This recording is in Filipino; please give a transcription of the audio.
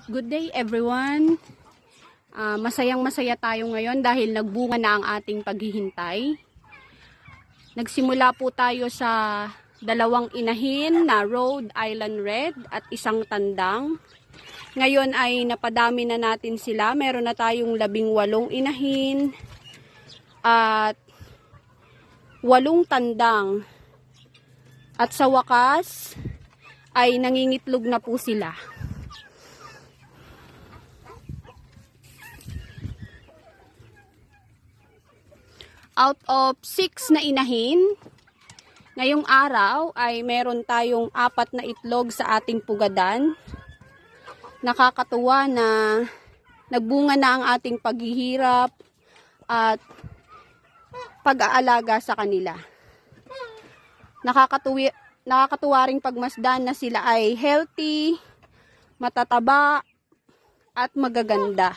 Good day everyone. Masayang masaya tayo ngayon dahil nagbunga na ang ating paghihintay. Nagsimula po tayo sa dalawang inahin na Rhode Island Red at isang tandang. Ngayon ay napadami na natin sila. Meron na tayong 18 inahin at 8 tandang. At sa wakas ay nangingitlog na po sila. Out of 6 na inahin, ngayong araw ay meron tayong 4 na itlog sa ating pugadan. Nakakatuwa na nagbunga na ang ating paghihirap at pag-aalaga sa kanila. Nakakatuwa ring pagmasdan na sila ay healthy, matataba at magaganda.